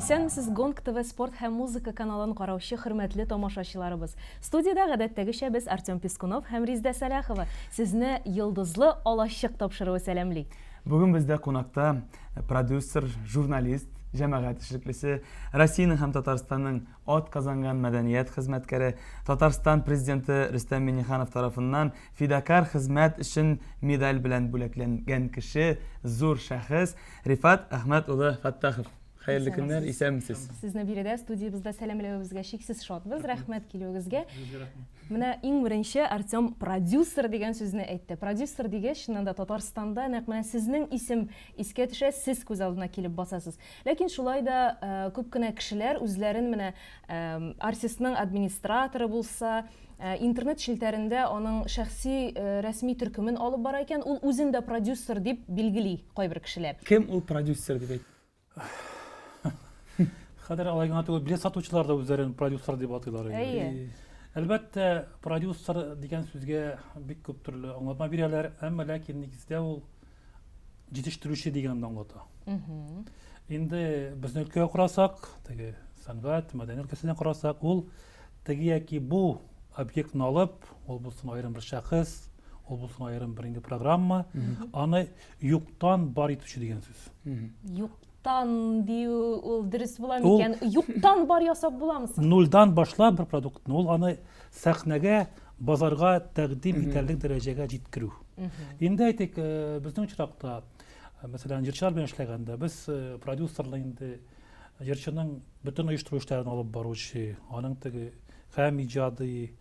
Исәнмесез, Гонг ТВ спорт һәм музыка каналын караучы хөрмәтле тамашачыларыбыз. Студияда гадәттәгечә без Артем Пескунов һәм Риздә Сәләхова сезне йолдызлы алачык тапшыруы сәламли. Бүген бездә кунакта продюсер, журналист, җәмәгать эшлеклесе, Россиянең һәм Татарстанның ат казанган мәдәният хезмәткәре, Татарстан президенты Рөстәм Миңнеханов тарафыннан фидакар хезмәт өчен медаль белән бүләкләнгән кеше, зур шәхес Рифат Әхмәт улы Фаттахов. Хәерле көннәр, исәнмесез. Сезне биредә студиябызда сәламләвебезгә шиксез шатбыз. Рәхмәт килүегезгә. Менә иң беренче Артем продюсер дигән сүзне әйтте. Продюсер дигәч, чыннан да Татарстанда нәкъ менә сезнең исем искә төшә, сез күз алдына килеп басасыз. Ләкин шулай да күп кенә кешеләр үзләрен менә артистның администраторы булса, интернет шелтәрендә аның шәхси рәсми төркемен алып бара икән, ул үзен дә продюсер дип билгели кайбер кешеләр. Кем ул продюсер дип әйтте? Хәзер алайган түгел, билет сатучылар да үзләрен продюсер дип атыйлар. Әлбәттә, продюсер дигән сүзгә бик күп төрле аңлатма бирәләр, әмма ләкин нигездә ул җитештерүче дигәнне аңлата. Инде безне өлкәгә карасак, теге сәнгать, мәдәният өлкәсенә карасак, ул теге яки бу объектны алып, ул булсын аерым бер шәхес, ул булсын аерым бер инде программа, аны юктан бар итүче дигән сүз. Юктан дию ул дөрес була микән? Юктан бар ясап буламы? Нулдан башлап бер продуктны, ул аны сәхнәгә, базарга тәкъдим итәрлек дәрәҗәгә җиткерү. Инде әйтик, безнең очракта, мәсәлән, җырчылар белән эшләгәндә, без продюсерлар инде җырчының бөтен оештыру эшләрен алып баручы, аның теге һәм иҗади,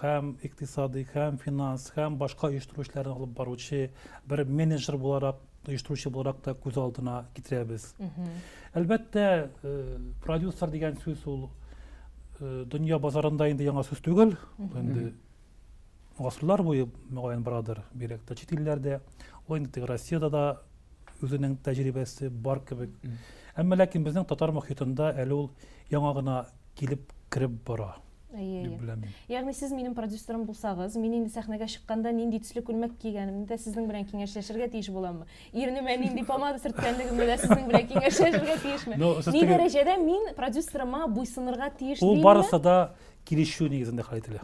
һәм икътисади, һәм финанс, һәм башка оештыру эшләрен алып баручы бер менеджер буларак, оештыручы буларак та күз алдына китерәбез. Әлбәттә, продюсер дигән сүз ул дөнья базарында инде яңа сүз түгел. Инде гасырлар буе мөгаен бардыр, бирәк тә чит илләрдә, ул инде Россиядә да үзенең тәҗрибәсе бар кебек. Әмма ләкин безнең татар мөхитендә әле ул яңа гына килеп кирип бара. Ягъни сез минем продюсерым булсагыз, мин инде сәхнәгә чыкканда нинди төсле күлмәк кигәнемне дә сезнең белән киңәшләшергә тиеш буламмы? Ирнемә нинди помада сөрткәнлегемне дә сезнең белән киңәшләшергә тиешме? Ни дәрәҗәдә мин продюсерыма буйсынырга тиешлеме? Ул барысы да килешү нигезендә хәл ителә.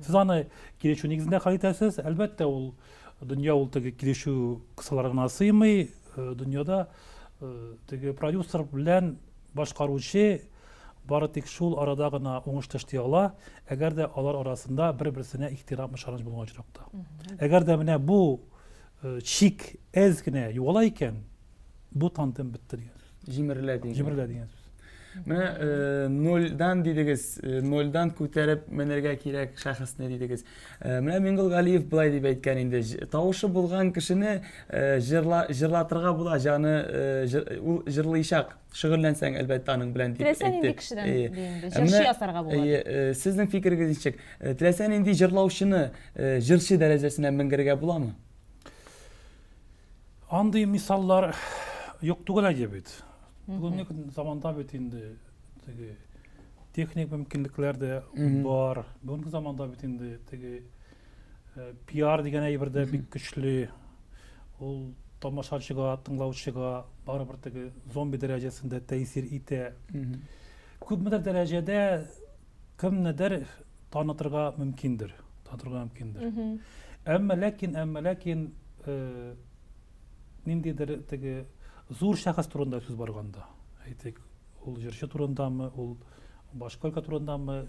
Сез аны килешү нигезендә хәл итәсез. Әлбәттә, ул дөнья ул теге килешү кысаларына сыймый. Дөньяда теге продюсер белән башкаручы бары тик шул арада гына уңыш эшли ала, әгәр дә алар арасында бер-берсенә ихтирам ышаныч булган очракта. Әгәр дә менә бу чик әз генә югала икән, бу тантым бетте дигән. Җимерелә дигән сүз. Менә нольдан дидегез, нольдан күтәреп менергә кирәк шәхесне дидегез. Менә Миңгол Галиев булай дип әйткән инде, тавышы булган кешене җырлатырга була, җаны ул җырлыйчак, шөгыльләнсәң әлбәттә аның белән дип әйтте. Теләсәң инде кешедән диенде, җырчы ясарга була. Сезнең фикерегез ничек? Теләсәң инде җырлаучыны җырчы дәрәҗәсенә меңгергә буламы? Андый мисаллар юк түгел бит. Бүгенге заманда бит инде теге техник мөмкинлекләр дә бар. Бүгенге заманда бит инде теге пиар дигән әйбер дә бик көчле. Ул тамашачыга, тыңлаучыга барыбер теге зомби дәрәҗәсендә тәэсир итә. Күпмедер дәрәҗәдә кемнедер танытырга мөмкиндер. Әмма ләкин ниндидер теге зур шәхес турында сүз барганда, әйтик, ул җырчы турындамы, ул башка өлкә турындамы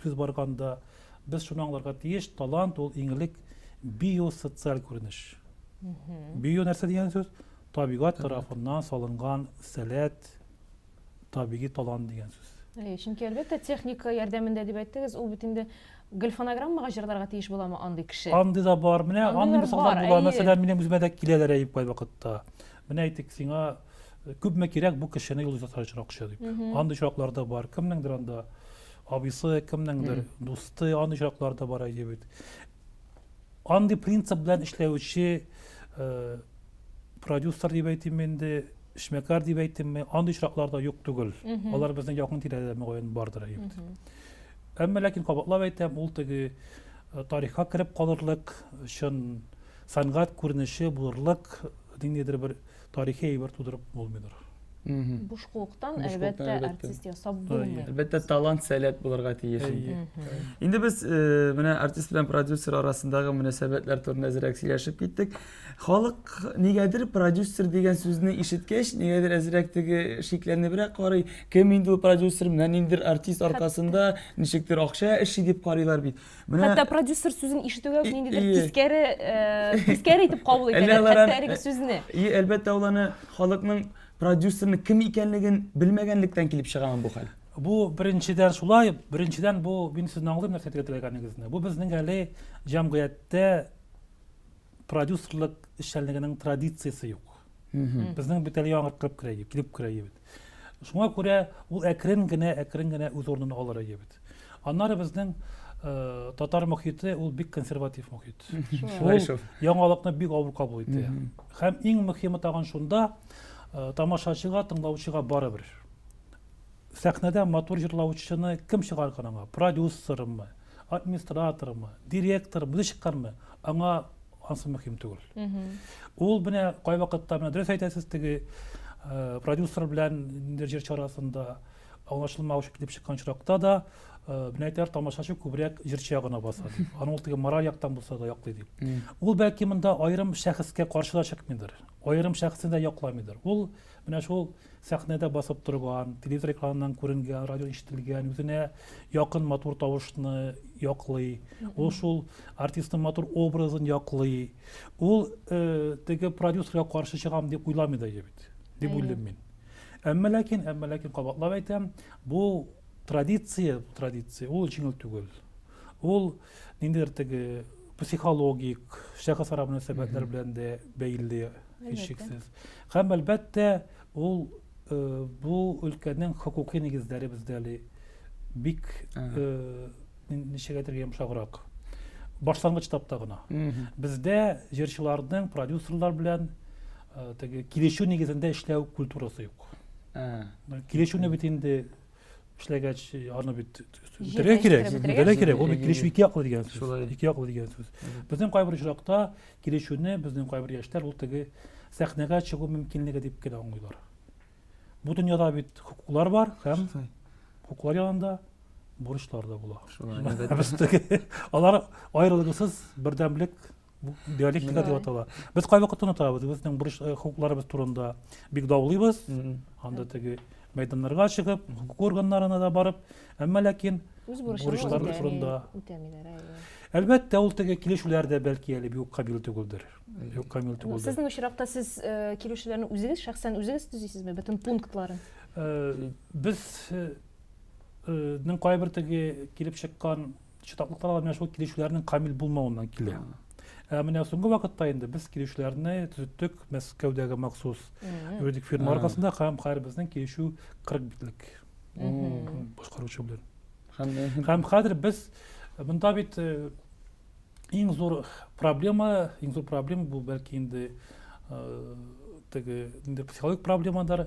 сүз барганда, без шуны аңларга тиеш, талант ул иңелек биосоциаль күренеш. Био нәрсә дигән сүз? Табигать тарафыннан салынган сәләт, табигый талант дигән сүз. Чөнки әлбәттә техника ярдәмендә дип әйттегез, ул бит инде гөлфонограммага җырларга тиеш буламы андый кеше? Андый да бар. Менә андый мисаллар була. Мәсәлән, минем үземә дә киләләр әйеп кай вакытта. Менә әйтик, сиңа күпме кирәк бу кешене юлда сарычракчы дип. Андый очракларда бар. Кемнеңдер анда абыйсы, кемнеңдер дусты, андый очракларда бар әйе бит. Андый принцип белән эшләүче продюсер дип әйтим инде, эшмәкәр дип әйтимме, андый очракларда юк түгел. Алар безнең якын тирәдә мөгаен бардыр әйе бит. Әмма ләкин кабатлап әйтәм, ул теге тарихка кирип калырлык өчен сәнгать күренеше булырлык ниндидер бер тарихи әйбер тудырып булмыйдыр. Буш хукуктан Буш хукуктан, әлбәттә әлбәттә. артист ясап булмый. Әлбәттә талант сәләт булырга тиеш. Инде без менә артист белән продюсер арасындагы мөнәсәбәтләр турында әзрәк сөйләшеп киттек. Халык нигәдер продюсер дигән сүзне ишеткәч, нигәдер әзрәк теге шикләнебрәк карый. Кем инде ул продюсер, менә ниндидер артист аркасында ничектер акча эши дип карыйлар бит. Хәтта продюсер сүзен ишетүгә үк ниндидер тискәре итеп кабул итәләр. Хәтта әлеге сүзне. Әлбәттә уланы халыкның продюсерны кем икәнлеген белмәгәнлектән килеп чыгамы бу хәл. Бу беренчедән шулай, беренчедән бу мин сезне аңлыйм нәрсә теләгән нигезне. Бу безнең әле җәмгыятьтә продюсерлык эшчәнлегенең традициясе юк. Безнең бит әле яңа килеп керә бит. Шуңа күрә ул әкрен генә үз урынын алыр бит. Аннары безнең татар мөхите ул бик консерватив мөхит. Ул яңалыкны бик авыр кабул итә. Һәм иң мөһиме тагын шунда, тамашачыга, тыңлаучыга барыбер. Сәхнәдә матур җырлаучыны кем чыгарган аңа? Продюсермы, администратормы, директормы, чыкканмы? Аңа ансы мөһим түгел. Ул менә кайвакытта менә дөрес әйтәсез, теге продюсер белән җырчы арасында аңлашылмаучы килеп чыккан чиракта да Бинәйтәр тамашачы күбрәк җырчы ягына баса дип. Аны ул теге мораль яктан булса да яклый дип. Ул бәлки монда аерым шәхескә каршы да чыкмыйдыр. Аерым шәхесне дә якламыйдыр. Ул менә шул сәхнәдә басып торган, телевизор экраныннан күренгән, радио ишетелгән, үзенә якын матур тавышны яклый. Ул шул артистның матур образын яклый. Ул теге продюсерга каршы чыгам дип уйламый да бит. Дип уйлыйм мин. Әмма ләкин кабатлап әйтәм, бу традиция, ул җиңел түгел. Ул ниндидер теге психологик, шәхес ара мөнәсәбәтләр белән дә бәйле, һичшиксез. Һәм әлбәттә ул бу өлкәнең хокукый нигезләре бездә әле бик ничегәдер йомшаграк. Башлангыч этапта гына. Бездә җырчыларның, продюсерлар белән теге килешү нигезендә эшләү культурасы юк. Килешүне бит инде эшләгәч, аны бит үтәргә кирәк. Ул бит килешү ике яклы дигән сүз. Безнең кайбер җыракта килешүне безнең кайбер яшьләр ул теге сәхнәгә чыгу мөмкинлеге дип кенә аңлыйлар. Бу дөньяда бит хукуклар бар һәм хукуклар янында бурычлар да була. Алар аерылгысыз бердәмлек диалектика дип атала. Без кайвакыт онытабыз, безнең хукукларыбыз турында бик даулыйбыз. Анда теге мәйданнарга чыгып, хукук органнарына да барып, әмма ләкин бурычлар турында әлбәттә ул теге килешүләрдә бәлки әле бик кабил түгелдер. Сезнең очракта сез килешүләрне үзегез шәхсән үзегез төзисезме, бөтен пунктларын? Без кайбер теге килеп чыккан чатаклыклар менә шул килешүләрнең камил булмавыннан килә. Менә соңгы вакытта инде без килешүләрне төзеттек Мәскәүдәге махсус юридик фирма аркасында һәм хәзер безнең килешү 40 битлек. Башкаручы белән. Һәм хәзер без монда бит иң зур проблема бу бәлки инде теге психологик проблемалар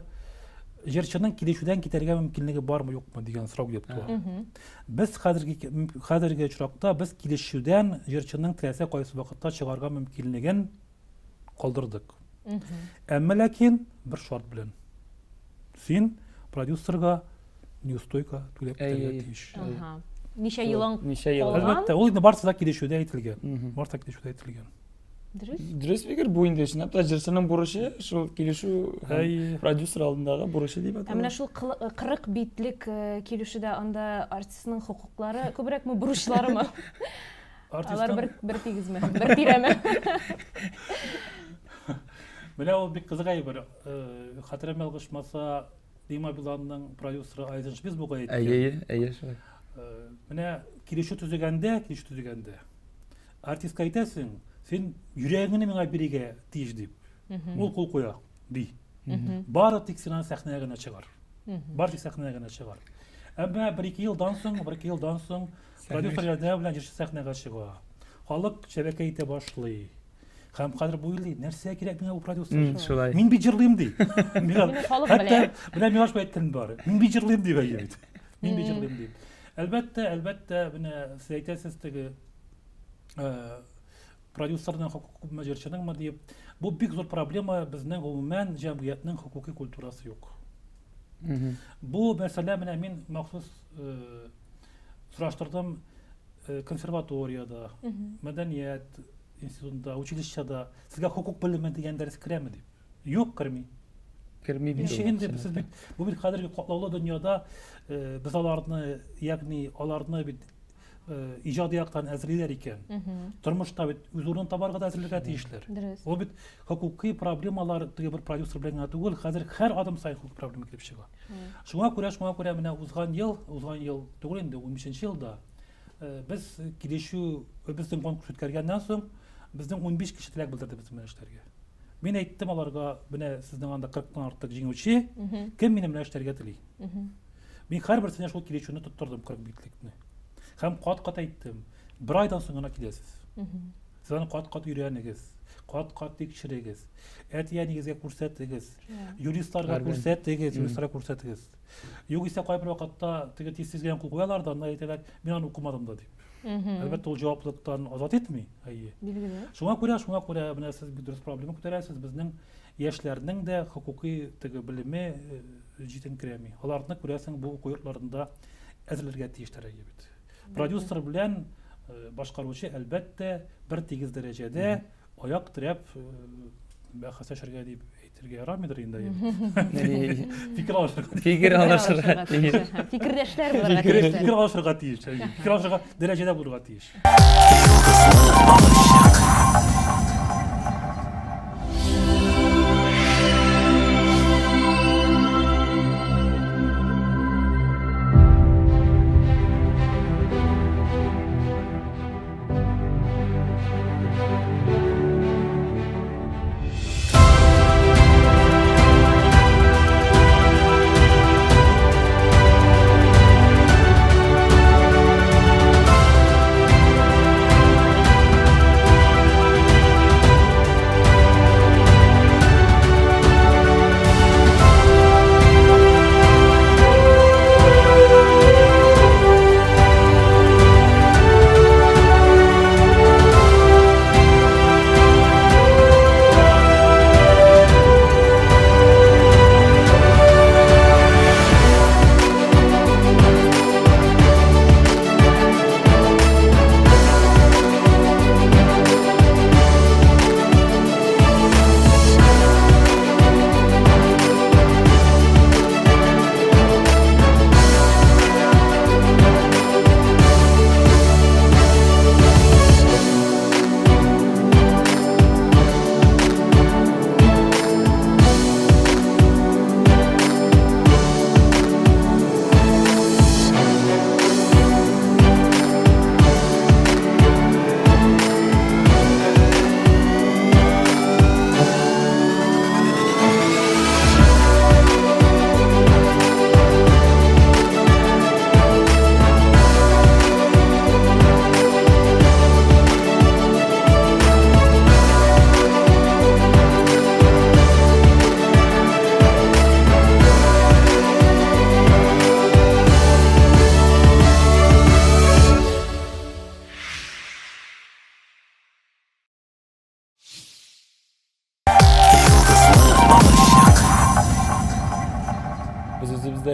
җырчының килешүдән китәргә мөмкинлеге бармы юкмы дигән сорау килеп туа. Без хәзерге чиракта без килешүдән җырчының теләсә кайсы вакытта чыгарга мөмкинлеген калдырдык. Әмма ләкин бер шарт белән. Син продюсерга неустойка түләп бирергә тиеш. Ничә елың Әлбәттә, ул инде барысы да килешүдә әйтелгән. Дөрес фикер бу инде чынлап та җырчының бурычы, шул килешү продюсер алдындагы бурычы дип атала. Менә шул 40 битлек килешүдә анда артистның хукуклары күбрәкме, бурычларымы? Алар бер тигезме, бер тирәме? Менә ул бик кызык бер хатırım ялгышмаса Дима Биланның продюсеры Айзен Шпицбург әйткән. Шулай. Менә килешү төзегәндә артистка әйтәсең, син йөрәгеңне миңа бирергә тиеш дип. Ул кул куя, ди. Бары тик син сәхнәгә генә чыгар. Әмма 1-2 елдан соң продюсер ярдәме белән җырчы сәхнәгә чыга. Халык шәбәкә итә башлый. Һәм хәзер бу уйлый, нәрсә кирәк миңа бу продюсер? Мин бит җырлыйм ди. Хәтта белән миңа шулай әйткән бар. Мин бит җырлыйм ди бит. Әлбәттә, менә сез әйтәсез теге продюсерның хукукы җырчының дип, бу бик зур проблема безнең гомумән җәмгыятьнең хукукый культурасы юк. Бу мәсьәлә менә мин махсус сораштырдым консерваторияда, мәдәният институтында, училищеда сезгә хукук белеме дигән дәрес керәме дип. Юк, керми. Керми бит. Ничегенде сез бит бу бит хәзерге катлаулы дөньяда без аларны, ягъни аларны бит иҗади яктан әзерлиләр икән. Тормышта бит үз урынын табарга да әзерләргә тиешләр. Ул бит хукукый проблемалар теге бер продюсер белән генә түгел, хәзер һәр адым сайын хукук проблема килеп чыга. Шуңа күрә менә узган ел түгел инде 15нче елда без килешү безнең конкурс үткәргәннән соң безнең 15 кеше теләк белдерде безнең белән эшләргә. Мин әйттем аларга, менә сезнең анда 40тан артык җиңүче, кем минем белән эшләргә тели? Мин һәрберсенә шул килешүне тоттырдым 40 битлекне. Һәм кат-кат әйттем, бер айдан соң гына киләсез. Сез аны кат-кат өйрәнегез, кат-кат тикшерегез, әтиянигезгә күрсәтегез, юристларга күрсәтегез. Югыйсә кайбер вакытта теге тиз генә кул куялар да, анда әйтәләр, мин аны укымадым да дип. Әлбәттә ул җаваплылыктан азат итми. Билгеле. Шуңа күрә менә сез бик дөрес проблема күтәрәсез, безнең яшьләрнең дә хукукый теге белеме җитенкерәми. Аларны күрәсең бу уку йортларында әзерләргә тиешләр бит. Продюсер белән башкаручы әлбәттә бер тигез дәрәҗәдә аяк терәп бәхәс әшәргә дип әйтергә ярамыйдыр инде. Фикер алышырга тиеш. Фикердәшләр булырга тиеш. Фикер алышырга тиеш. Фикер алышырга дәрәҗәдә булырга тиеш.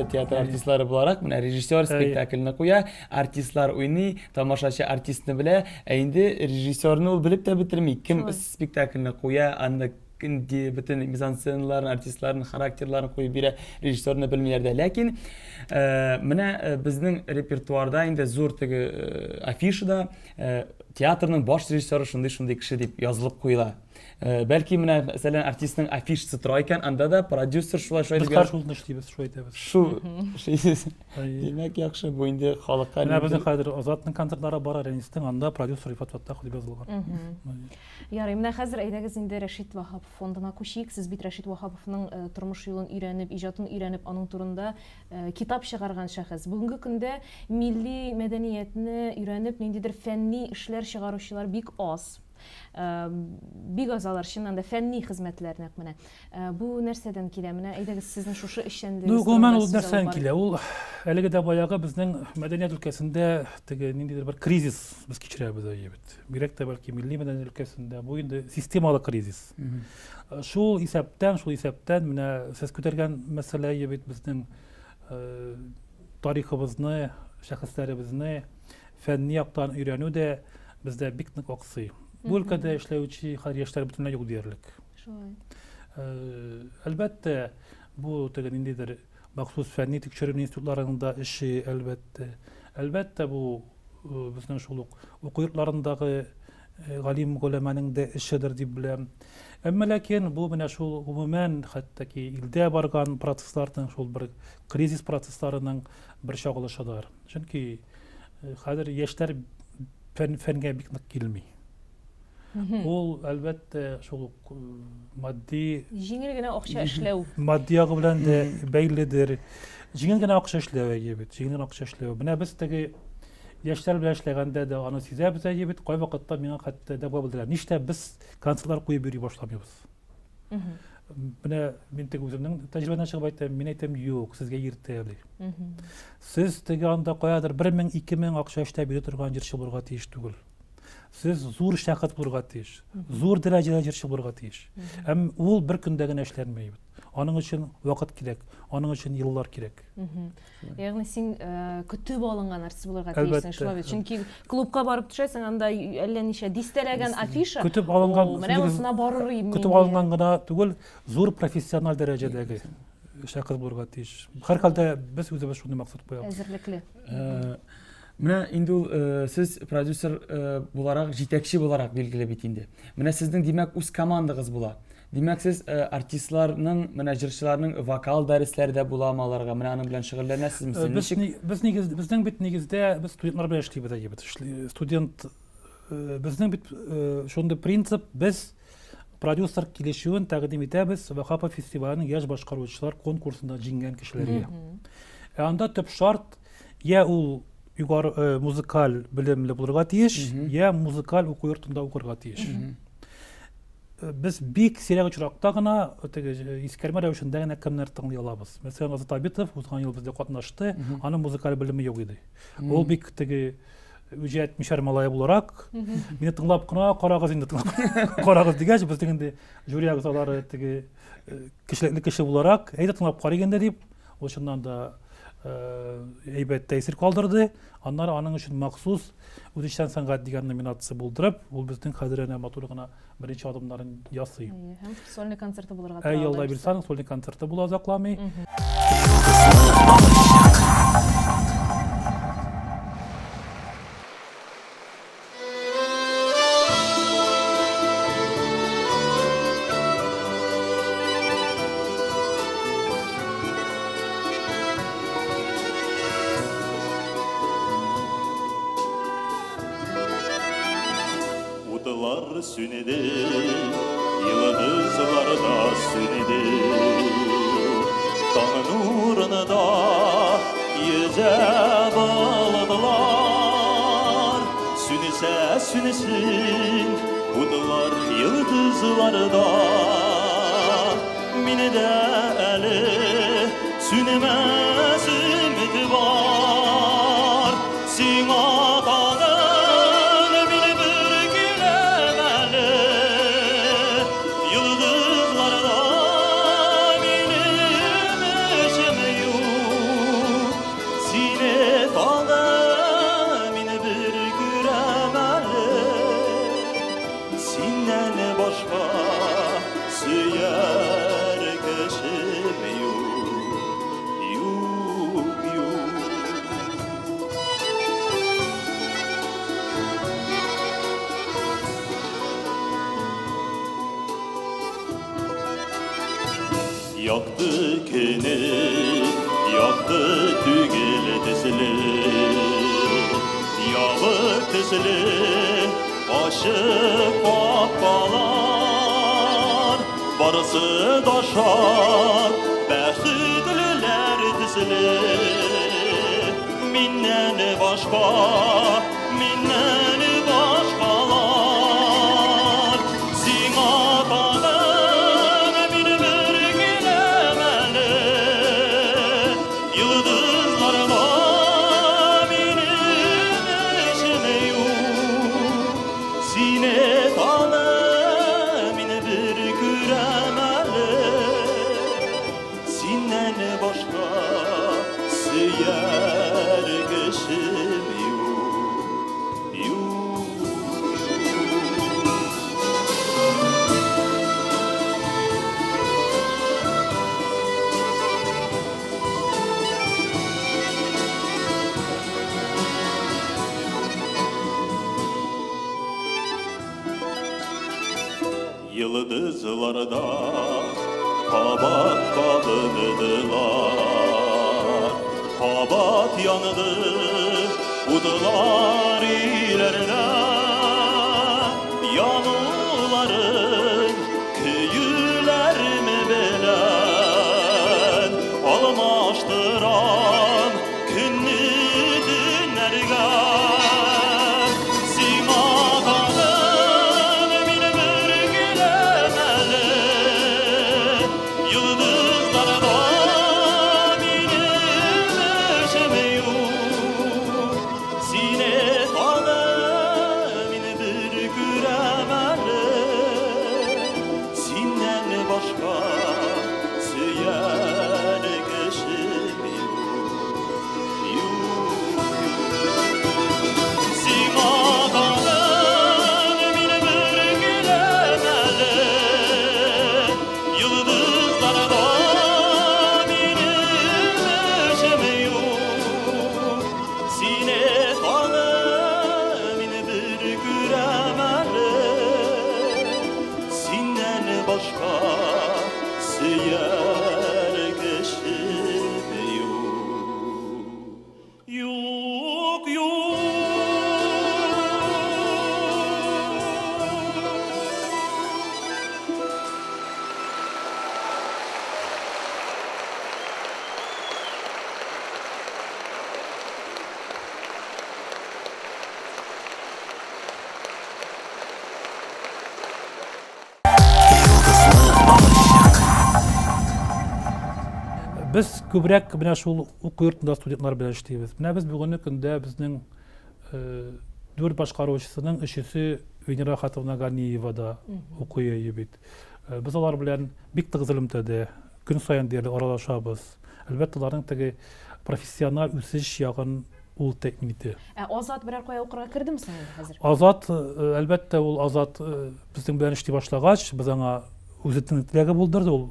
Театр артистлары буларак, менә режиссер спектакльне куя, артистлар уйный, тамашачы артистны белә, инде режиссерны ул белеп тә бетерми. Кем спектакльне куя, анда бөтен мизансценаларын, артистларын, характерларын куеп бирә, режиссерны белмиләр дә. Ләкин менә безнең репертуарда инде зур теге афишада театрның баш режиссеры шундый кеше дип язылып куела. Бәлки менә мәсәлән артистның афишасы тора икән, анда да продюсер шулай дигән. Шул эшлибез, шулай әйтәбез. Шул димәк яхшы, бу инде халыкка. Менә безнең хәзер Азатның концертлары бара, Рәнистең, анда продюсер Рифат Фаттахов дип язылган. Ярый, менә хәзер әйдәгез инде Рәшит Вахапов фондына күчик. Сез бит Рәшит Вахаповның тормыш юлын өйрәнеп, иҗатын өйрәнеп, аның турында китап чыгарган шәхес. Бүгенге көндә милли мәдәниятне өйрәнеп, ниндидер фәнни эшләр чыгаручылар бик аз. Бик азалар чыннан да фәнни хезмәтләр нәкъ менә. Бу нәрсәдән килә? Менә әйдәгез сезнең шушы эшчәнлегегез. Гомумән ул нәрсәдән килә. Ул әлеге дә баягы безнең мәдәният өлкәсендә теге ниндидер бер кризис без кичерәбез бит. Бирәк тә бәлки милли мәдәният өлкәсендә бу инде системалы кризис. Шул исәптән менә сез күтәргән мәсьәлә бит безнең тарихыбызны, шәхесләребезне фәнни яктан өйрәнү дә бездә бик нык аксый. Бу өлкәдә эшләүче хәзер яшьләр бөтенләй юк диярлек. Әлбәттә, бу теге ниндидер махсус фәнни тикшерү институтларында эше әлбәттә бу безнең шул ук уку йортларындагы галим гөләмәнең дә эшедер дип беләм. Әмма ләкин бу менә шул гомумән хәтта ки илдә барган процессларның шул бер кризис процессларының бер чагылышыдыр. Чөнки хәзер яшьләр фәнгә бик нык килми. Ул әлбәттә шул матди Җиңел генә акча эшләү. Матди ягы белән дә бәйледер. Җиңел генә акча эшләү бит, җиңел акча эшләү. Менә без теге яшьләр белән эшләгәндә дә аны сизәбез бит, кай вакытта миңа хәтта дә булдылар. Ништә без концертлар куеп йөри башламыйбыз. Менә мин теге үземнең тәҗрибәдән чыгып әйтәм, мин әйтәм, юк, сезгә иртә әле. Сез теге анда каядыр 1000-2000 акча эшләп йөри торган җырчы булырга тиеш түгел. Сез зур шәхес булырга тиеш, зур дәрәҗәдә җырчы булырга тиеш. Һәм ул бер көндә генә эшләнмәй бит. Аның өчен вакыт кирәк, аның өчен еллар кирәк. Ягъни син көтүп алынган артист булырга тиешсең, шулай бит. Чөнки клубка барып төшәсең, анда әллә ничә дистәләгән афиша. Көтүп алынган, менә усына барыр идем. Көтүп алынган гына түгел, зур профессиональ дәрәҗәдәге шәхес булырга тиеш. Һәр хәлдә без үзебез шуны максат куябыз. Әзерлекле. Менә инде ул сез продюсер буларак, җитәкче буларак билгеле бит инде. Менә сезнең димәк үз командагыз була. Димәк сез артистларның, менә җырчыларның вокал дәресләрдә буламы аларга, менә аның белән шөгыльләнәсезме? Безнең бит нигездә без студентлар белән эшлибез. Студент безнең бит шундый принцип, без продюсер килешүен тәкъдим итәбез Вахапов фестиваленең яшь башкаручылар конкурсында җиңгән кешеләргә. Анда төп шарт я ул югары музыкаль белемле булырга тиеш, я музыкаль уку йортында укырга тиеш. Без бик сирәк очракта гына искәрмә рәвешендә генә кемнәр тыңлый алабыз. Мәсәлән, Азат Абитов узган ел бездә катнашты, аның музыкаль белеме юк иде. Ул бик теге үҗәт мишәр малай буларак, мине тыңлап кына карагыз инде тыңлап карагыз дигәч, без дигәндә жюри әгъзалары теге кешелекле кеше буларак, әйдә тыңлап карый инде дип, ул чыннан да әйбәт тәэсир калдырды. Аннары аның өчен махсус үзешчән сәнгать дигән номинация булдырып, ул безнең хәзер әнә матур гына беренче адымнарын ясый. Һәм сольный концерты булырга тора. Елда бирсәң, сольный концерты була закламый. Sünedi, yıldızlarda sünedi, Tan nurunu da yüce bağladılar. Sünise sünesin, udular yıldızlarda, Mine de eli sünemez ümidi var. Sina yaktı keni, yaktı tügel dizili, yağık dizili, aşık papalar, barısı daşar, bəxtliler dizili, minnen başka, minnen başkalar. yıldızlarda kabat kalındılar. Kabat yandı udular ilerine, yanıların köyüler mi bilen, almaştıran günlü dünlerge. Simadanın mini bir gülemeli, yıldızlarda benim yaşamıyor. Sinetanın mini bir gülemeli, sinden başka süyer geçmiyor. Simadanın mini bir gülemeli, yıldızlarda benim yaşamıyor. Sinetanın mini bir gülemeli, sinden başka süyer geçmiyor. Yok yok. Biz kübrek bina şol oku yurtunda studentlar bilen işleybiz. Bina biz bugünkü günde bizning dört başkaruwçysının işisi Venera Khatovna Ganiyevada okuyor bit. Biz olar bilen bik tıgzılımtade gün sayan derli aralaşabız. Elbette ularning tege professional üsiş yagın ul temin iti. Azat birer koya okura kirdimsen hazır? Azat elbette ul Azat bizning bilen işli başlagaç biz anga özütün tilege buldurdu ul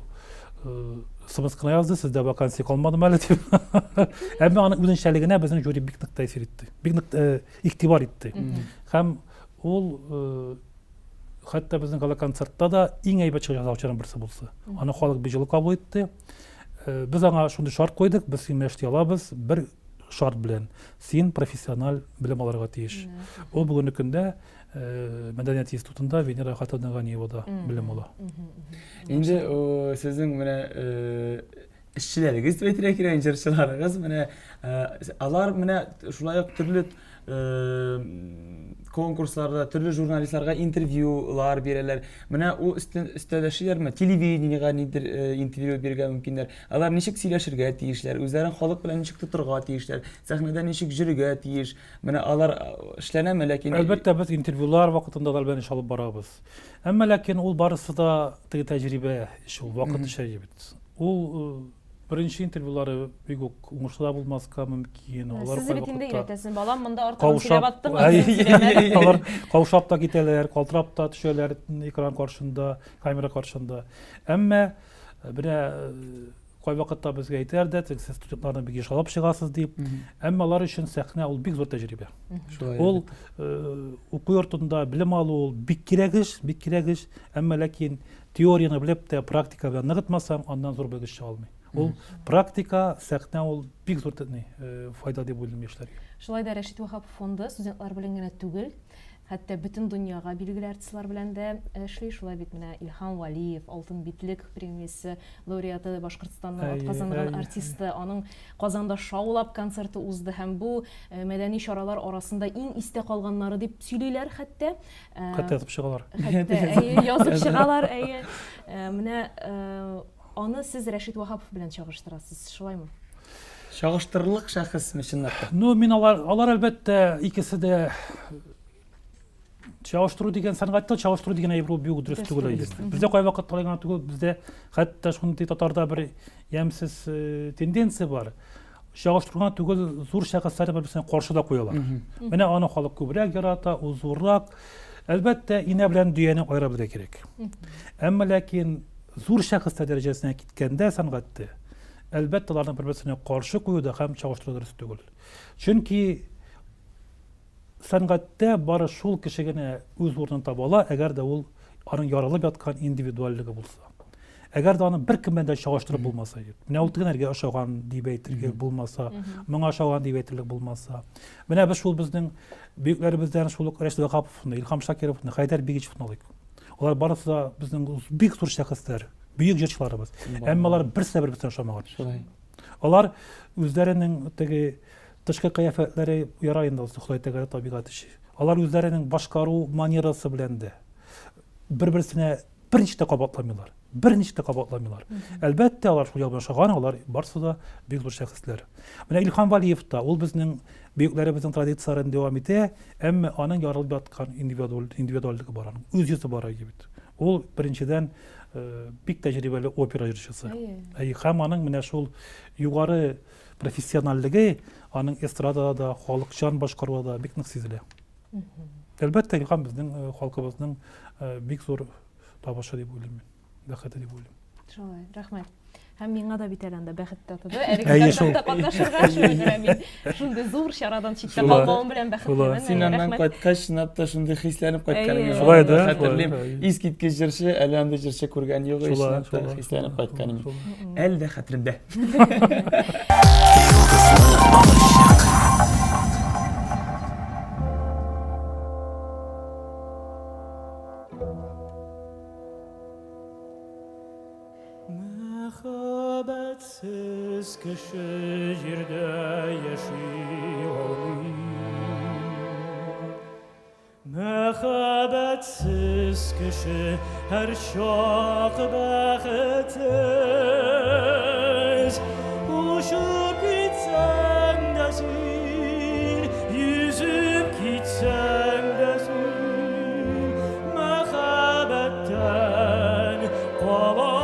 sımıskına yazdı, sizde vakansiya kalmadı mı deb. Ama onun özünçəligine bizning jüri bik нык tesir etdi. Bik нык iktibar etdi. Hem ol hatta bizning gala konsertda da eng aybet çıkacağıların birisi bulsa. Ana xalq bir yıl kabul etdi. Biz anga şunday şart koyduk, biz sen meşti alabız, bir şart bilen. Sen profesyonel bilim alarga tiyiş. O bugünkü günde Medeniyet İnstitutunda Venera Khatovna Ganiyevada bilim ala. Endi sizin mene işçilerigiz ve tirekiren jirçilarıgız mene alar mene şulay türlü konkurslarda türlü jurnalistlarga interviewlar bereler. Mene o istedeşiler mi? Televideniyega interview berge mümkinler. Alar nişik sileşirge tiyişler, özlerin halk bilen nişik tuturga tiyişler, sahnede nişik jürige tiyiş. Mene alar işleneme lakin Elbette biz interviewlar vakitinde da ben iş alıp barabız. Ama lakin ol barısı da tecrübe iş ol vakit şey gibi. Ol birinci interviewları bir uğuşda bulmazka mümkün. Sizi bitinde iletesin balam, bunda ortadan Kavuşap, sile battın. Onlar kavuşap da giteler, kaltırap da düşerler ekran karşında, kamera karşında. Ama bire koy vakitte bizge yeterdi, siz studentlardan bir iş alıp çıgasız deyip. Ama onlar için sahne ol bik zor tecrübe. Ol oku yurtunda bilim alı ol bik kiregiş. Ama lakin teoriyani bilip de praktika bilen nıgıtmasam ondan zor bir iş almay. Ol praktika sahne ol bik zor fayda deb oylayman işlerge. Şulay da Reşit Vahapov fondu studentlar bilen gene tugul. Hatta bütün dünyaga bilgili artistlar bilen de işli. Şulay bit mene İlham Valiyev, Altın Bitlik premiyasi laureatı, Башкортстанның атказанган артисты, аның Казанда шаулап концерты узды һәм бу мәдәни чаралар арасында иң истә калганнары дип сөйлиләр хәтта. Хәтта язып чыгалар. Хәтта язып чыгалар. Менә аны сез Рәшит Вахапов белән чагыштырасыз, шулаймы? Çağıştırılık şahıs mı şunlakta? Ну, мен алар әлбәттә икесе дә чагыштыру дигән сәнгатьтә чагыштыру дигән әйбер бик дөрес түгел иде. Бездә кай вакыт талган түгел, бездә хәтта шундый татарда бер ямсыз тенденция бар. Чагыштырган түгел зур шәхесләр бер-берсенә каршы да куялар. Менә аны халык күбрәк ярата, ул зуррак. Әлбәттә, инә белән дөяне айыра белергә кирәк. Әмма ләкин зур шәхесләр дәрәҗәсенә киткәндә сәнгатьтә әлбәттә аларның бер-берсенә каршы куюда һәм чагыштыру дөрес түгел. Чөнки сәнгатьтә бары шул кеше генә үз урынын таба ала, әгәр дә ул аның яралып яткан индивидуаллыгы булса. Әгәр дә аны беркем белән дә чагыштырып булмаса, менә ул тегенәргә ошаган дип әйтергә булмаса, моңа ошаган дип әйтерлек булмаса, менә без шул безнең бөекләребездән шул ук Рәшит Вагаповны, Илһам Шакировны, Хайдар Бигичевны алыйк. Алар барысы да безнең бик зур шәхесләр, бөек җырчыларыбыз. Әмма алар берсе бер-берсенә ошамаган. Алар үзләренең теге тышкы кыяфәтләре ярайында Худай Тәгалә табигать эше. Алар үзләренең башкару манерасы белән дә бер-берсенә берничә кабатламыйлар. Берничә кабатламыйлар. Әлбәттә, алар шул ялган шаган, алар барысы да бик зур шәхесләр. Менә Илһам Валиев та, ул безнең бөекләребезнең традицияларын дәвам итә, әмма аның ярылып яткан индивидуаллыгы бар, үз йөзе бар бит. Ул беренчедән бик тәҗрибәле опера җырчысы. Һәм аның менә шул югары профессионаллыгы аның эстрадада, халыкчан башкаруда бик нык сизелә. Әлбәттә, Илһам безнең халкыбызның бик зур табышы дип уйлыйм. Бәхете дип уйлыйм. Шулай, рәхмәт. Һәм миңа да бит әле бәхет татыды. Әрекеттә катнашырга шуңа мин шундый зур чарадан читтә калмавым белән бәхетлемен. Син аннан кайткач, чынлап та шундый хисләнеп кайтканым. Шулай да, хәтерлим. Искиткеч җырчы, әле андый җырчы күргән юк, чынлап та хисләнеп кайтканым. Әле дә хәтеремдә. Мәхәббәтсез кеше җирдә яши алмый. Мәхәббәтсез кеше һәр чак бәхетсез. Ушып китсәң дә син, йөзеп китсәң дә син, мәхәббәттән кала.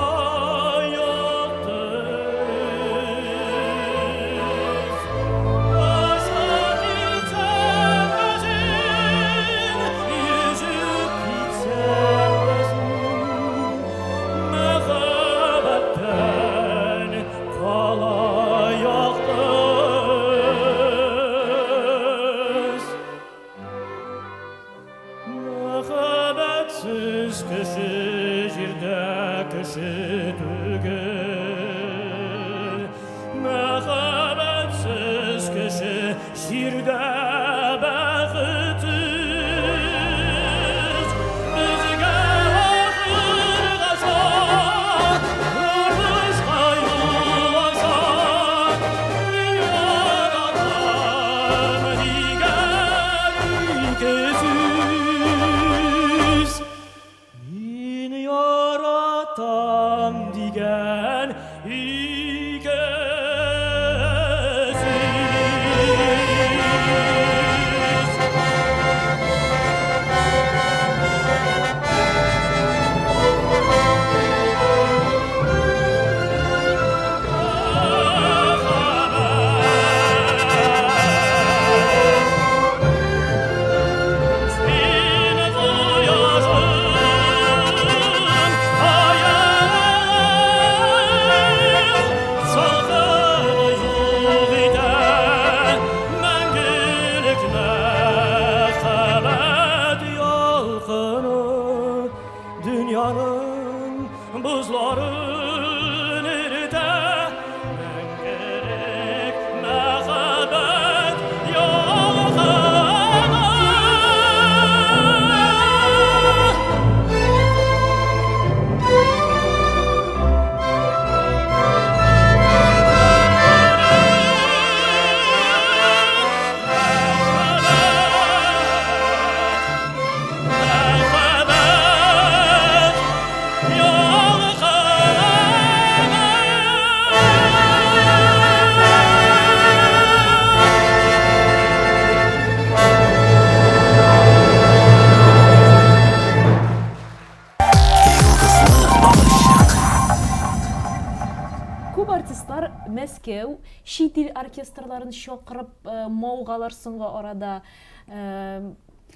Мәскәү чит ил оркестрларын чакырып маугалар соңгы арада.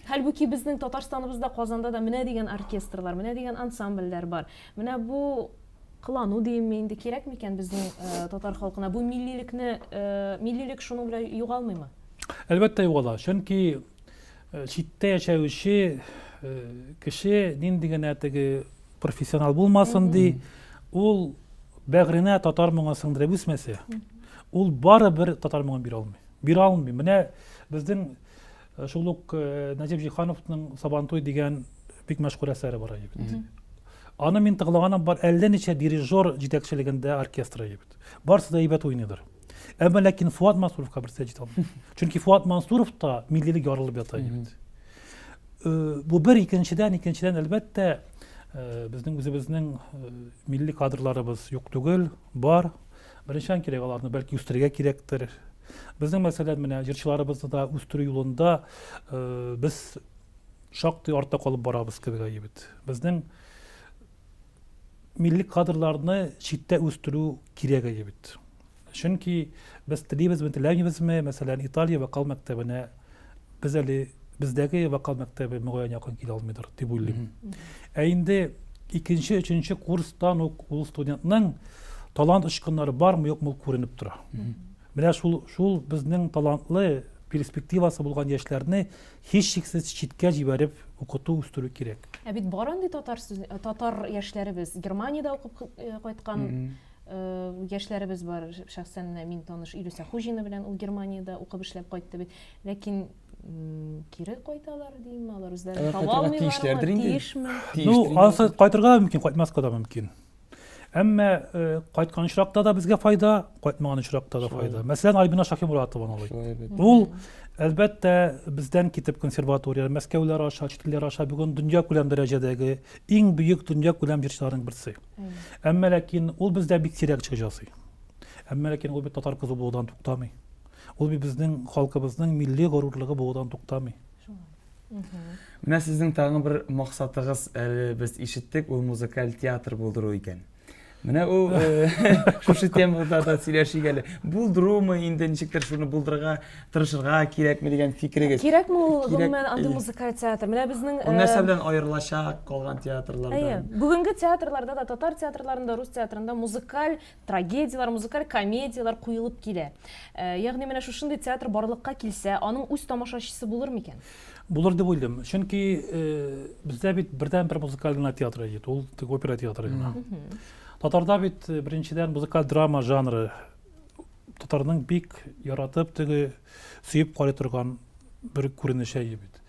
Хәлбуки безнең Татарстаныбызда, Казанда да менә дигән оркестрлар, менә дигән ансамбльләр бар. Менә бу кылану димме инде кирәк микән безнең татар халкына? Бу миллилек шуның белән югалмыймы? Әлбәттә югала. Чөнки читтә яшәүче кеше нинди генә теге профессионал булмасын ди, ул бәгыренә татар моңа сыңдырып үсмәсә, ул барыбер татар моңын бирә алмый. Бирә алмый. Менә безнең шул ук Нәҗип Җиһановның Сабантуй дигән бик мәшһүр әсәре бар бит. Аны мин тыңлаганым бар, әллә ничә дирижер җитәкчелегендә оркестр бит. Барысы да әйбәт уйныйдыр. Әмма ләкин Фуат Мансуровка берсе җитә алмый. Чөнки Фуат Мансуров та миллилек ярылып ята бит. Бу бер икенчедән әлбәттә безнең үзебезнең милли кадрларыбыз юк түгел, бар. Беренчән кирәк аларны бәлки үстерергә кирәктер. Безнең мәсәлән менә җырчыларыбызны да үстерү юлында без шактый артта калып барабыз кебек бит. Безнең милли кадрларны читтә үстерү кирәк бит. Чөнки без телибез, теләмибезме, мәсәлән Италия вокал мәктәбенә без әле бездәге вокал мәктәбе мөгаен якын килә алмыйдыр дип уйлыйм. Инде 2-3 курстан ук ул студентның талант ышкыннары бармы юкмы күренеп тора. Менә шул безнең талантлы перспективасы булган яшьләрне һичшиксез читкә җибәреп укыту үстерү кирәк. Бит бар инде татар яшьләребез, Германиядә укып кайткан яшьләребез бар. Шәхсән мин таныш Илюса Хуҗина белән ул Германиядә укып эшләп кайтты бит. Ләкин кире кайталар димме, алар үзләре таба алмыйлар, тиешме? Ну, аны кайтырга мөмкин, кайтмаска да мөмкин. Әмма кайткан очракта да безгә файда, кайтмаган очракта да файда. Мәсәлән, Альбина Шаһимуратова алай. Ул әлбәттә бездән китеп консерватория, Мәскәүләр аша, читләр аша бүген дөнья күләм дәрәҗәдәге иң бөек дөнья күләм җырчыларның берсе. Әмма ләкин ул бездә бик сирәк чыгып. Әмма ләкин ул бит татар кызы булудан туктамый. Ул безнең халкыбызның милли горурлыгы булудан туктамый. Менә сезнең тагын бер максатыгыз без ишеттек, ул музыкаль театр булдыру икән. Менә ул шушы темада да сөйләшик әле. Булдырумы инде ничектер шуны булдырырга тырышырга кирәкме дигән фикерегез? Кирәкме ул гомумән андый музыкаль театр? Менә безнең нәрсә белән аерылачак калган театрлардан? Бүгенге театрларда да, татар театрларында, рус театрында музыкаль трагедиялар, музыкаль комедиялар куелып килә. Ягъни менә шушындый театр барлыкка килсә, аның үз тамашачысы булыр микән? Булыр дип уйлыйм. Чөнки бездә бит бердән бер музыкаль театр ит, ул опера театры гына. Татарда бит беренчедән музыкаль драма жанры татарның бик яратып теге сөеп карый торган бер күренеше бит.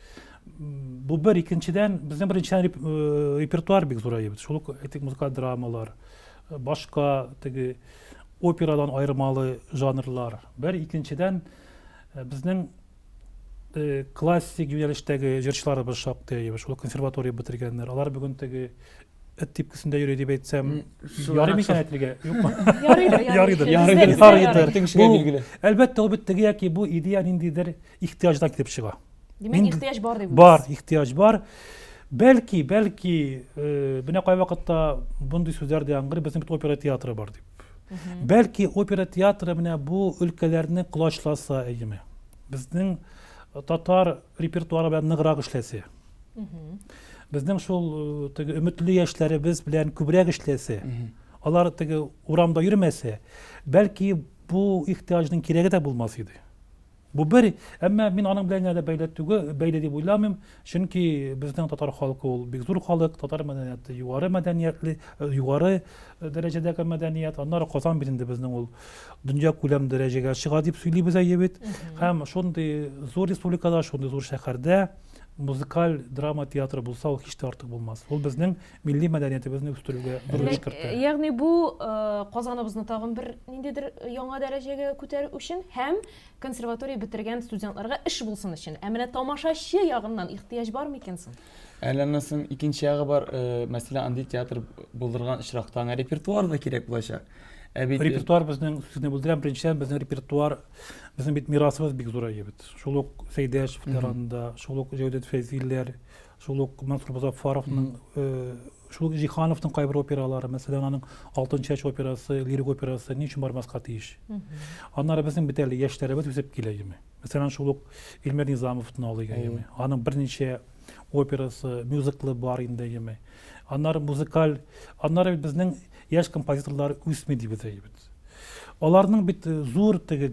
Бу бер икенчедән безнең беренчедән репертуар бик зур бит. Шул әйтик музыкаль драмалар, башка теге операдан айырмалы жанрлар. Бер икенчедән безнең классик юнәлештәге җырчыларыбыз шактый, шул консерватория бетергәннәр. Алар бүген теге типкасында йөри дип әйтсәм, ярый микән әйтергә? Юкмы? Ярыйдыр. Әлбәттә ул бит теге яки бу идея ниндидер ихтиҗдан килеп чыга. Димәк, ихтиҗ бар дип. Бар, ихтиҗ бар. Бәлки, менә кай вакытта бундый сүзләр дә аңгыр, безнең бит опера театры бар дип. Бәлки опера театры менә бу өлкәләрне кулачласа әйеме. Безнең татар репертуары белән ныграк эшләсә. Безнең шул теге өметле яшьләребез белән күбрәк эшләсә, алар теге урамда йөрмәсә, бәлки бу ихтиҗның кирәге дә булмас иде. Бу бер, әмма мин аның белән дә бәйле дип уйламыйм, чөнки безнең татар халкы ул бик зур халык, татар мәдәнияте югары мәдәниятле, югары дәрәҗәдәге мәдәният, аннары Казан бит инде безнең ул дөнья күләм дәрәҗәгә чыга дип сөйлибез бит. Һәм шундый зур республикада, шундый зур шәһәрдә музыкаль драма театры булса, ул һич тә артык булмас. Ул безнең милли мәдәниятебезне үстерүгә зур эш кертә. Ягъни бу Казаныбызны тагын бер ниндидер яңа дәрәҗәгә күтәрү өчен һәм консерватория бетергән студентларга эш булсын өчен. Ә менә тамашачы ягыннан ихтиҗ бар микән соң? Әлләннәсен икенче ягы бар, мәсәлән, андый театр булдырган очракта репертуар да кирәк булачак. Репертуар безнең сүзне белдерәм, беренчедән безнең репертуар, безнең бит мирасыбыз бик зур бит. Шул ук Сәйдәшевләр анда, шул ук Җәүдәт Фәйзилләр, шул ук Мансур Музаффаровның, шул ук Җиһановның кайбер опералары, мәсәлән, аның Алтын чәч операсы, лирик операсы ни өчен бармаска тиеш. Аннары безнең бит әле яшьләребез үсеп килә име. Мәсәлән, шул ук Илмир Низамовны алыйга име. Аның берничә операсы, мюзиклы бар инде име. Аннары музыкаль, аннары безнең яшь композиторлар үсми дип әйтәбез. Аларның бит зур теге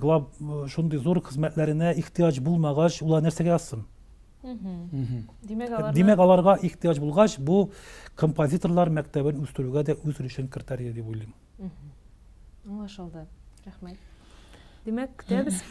шундый зур хезмәтләренә ихтиҗ булмагач, улар нәрсәгә язсын? Демәк, аларга ихтыяҗ булгач, бу композиторлар мәктәбен үстерүгә дә үз өлешен кертәр дип уйлыйм. Аңлашылды. Рәхмәт. Демәк, көтәбез.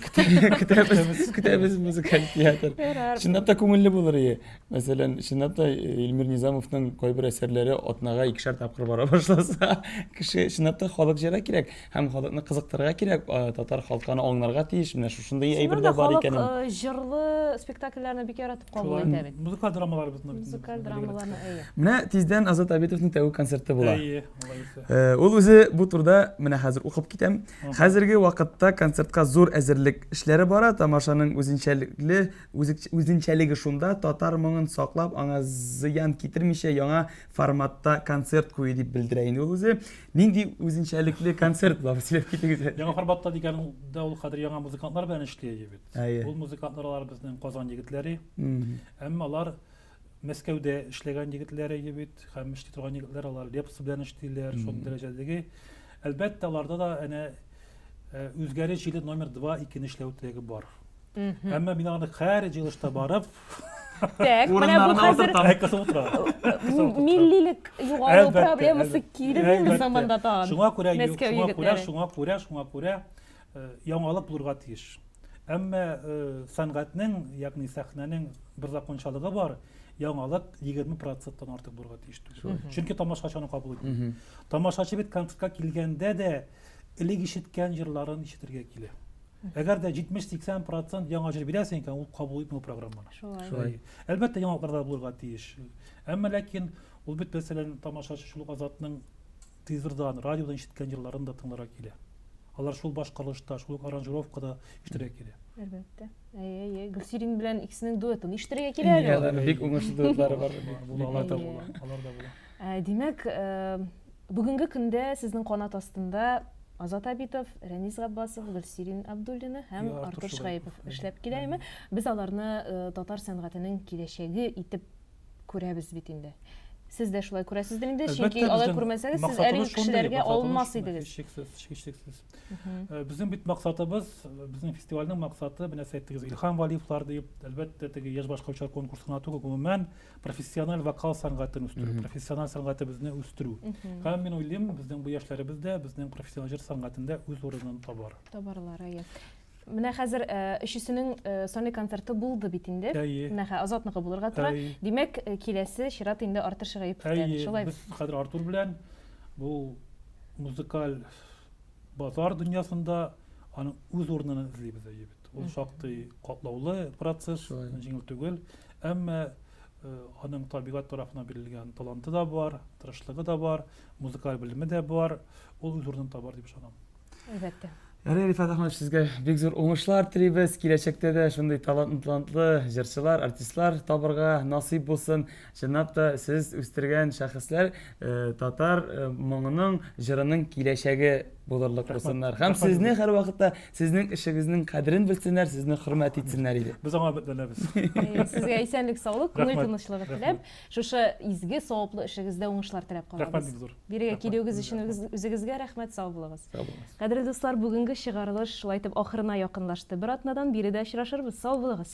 Көтәбез музыкаль театр. Чынлап та күңелле булыр ие. Мәсәлән, чынлап та Илмир Низамовның кайбер әсәрләре атнага 2 тапкыр бара башласа, кеше чынлап та халык җыра кирәк, һәм халыкны кызыктырырга кирәк, татар халкын аңларга тиеш. Менә шушындый әйбер дә бар икән. Җырлы спектакльләрне бик яратып кабул итә бит. Музыкаль драмаларыбызны Музыкаль драмаларны, әйе. Менә тиздән Азат Абетовның тәүге концерты була. Әйе, алайса. Ул үзе бу турда менә хәзер укып китәм. Хәзерге вакытта концертка зур әзерлек эшләре бара. Тамашаның үзенчәлеге шунда, татар моңын саклап, аңа зыян китермичә яңа форматта концерт кую дип белдерә инде ул үзе. Нинди үзенчәлекле концерт була сөйләп китегез. Яңа форматта дигәндә ул хәзер яңа музыкантлар белән эшләй бит. Әйе. Ул музыкантлар безнең Казан егетләре. Әмма алар Мәскәүдә эшләгән егетләре бит, һәм эшли торган егетләр, алар Лепс белән эшлиләр, шундый дәрәҗәдәге. Әлбәттә, аларда да әнә үзгәреш җиле номер 2 икене эшләү теләге бар. Әмма мин аны һәр җилышта барып, Так, менә бу хәзер миллилек югалу проблемасы килми заманда тагын. Шуңа күрә яңалык булырга тиеш. Әмма сәнгатьнең, ягъни сәхнәнең бер закончалыгы бар. Яңалык 20%-тан артык булырга тиеш түгел. Чөнки тамашачыны кабул итә. Тамашачы бит концертка килгәндә дә элек ишеткән җырларын ишетергә килә. Әгәр дә 70-80% яңа җыр бирәсең икән, ул кабул итмәү программаны. Шулай. Әлбәттә, яңалыклар да булырга тиеш. Әмма ләкин ул бит мәсәлән тамашачы шул Азатның телевизордан, радиодан ишеткән җырларын да тыңларга килә. Алар шул башкарылышта, шул аранжировкада ишетергә килә. Әлбәттә. Әйе, Гөлсирин белән икесенең дуэтын ишетергә килә әле. Бик уңышлы дуэтлары бар. Алар да була. Димәк, бүгенге көндә сезнең канат астында Азат Абитов, Рәнис Габбасов, Гөлсирин Абдуллина һәм Артур Шыгаипов эшләп киләме? Без аларны татар сәнгатенең киләчәге итеп күрәбез бит инде. Сез дә шулай күрәсездер инде, чөнки алар күрмәсәгез, сез әле кешеләргә алмас идегез. Шиксез. Безнең бит максатыбыз, безнең фестивальнең максаты, менә әйттегез, Илһам Валиевлар дип, әлбәттә, теге яшь башкаручылар конкурсына түгел, гомумән профессиональ вокал сәнгатен үстерү, профессиональ сәнгатебезне үстерү. Һәм мин уйлыйм, безнең бу яшьләребез дә безнең профессиональ җыр сәнгатендә үз урынын табар. Табарлар, әйе. Менә хәзер өчесенең соңгы концерты булды бит инде. Менә Азатныкы булырга тора. Димәк, киләсе чират инде Артур Шыгаиповтан. Шулай. Без хәзер Артур белән бу музыкаль базар дөньясында аның үз урынын эзлибез бит. Ул шактый катлаулы процесс, җиңел түгел. Әмма аның табигать тарафына бирелгән таланты да бар, тырышлыгы да бар, музыкаль белеме дә бар. Ул үз урынын табар дип ышанам. Әлбәттә. Рифат Ахмадов, сезгә бик зур уңышлар телибез. Киләчәктә дә шундый талантлы җырчылар, артистлар табарга насыйп булсын. Чынлап та сез үстергән шәхесләр татар моңының, җырының киләчәге булырлык булсыннар. Һәм сезне һәр вакытта сезнең эшегезнең кадерен белсеннәр, сезне хөрмәт итсеннәр иде. Без аңа бетләнәбез. Сезгә исәнлек, саулык, күңел тынычлыгы теләп, шушы изге саваплы эшегездә уңышлар теләп калабыз. Бирегә килүегез өчен үзегезгә рәхмәт, сау булыгыз. Кадерле дуслар, бүгенге чыгарылыш шулай итеп ахырына якынлашты. Бер атнадан биредә очрашырбыз. Сау булыгыз.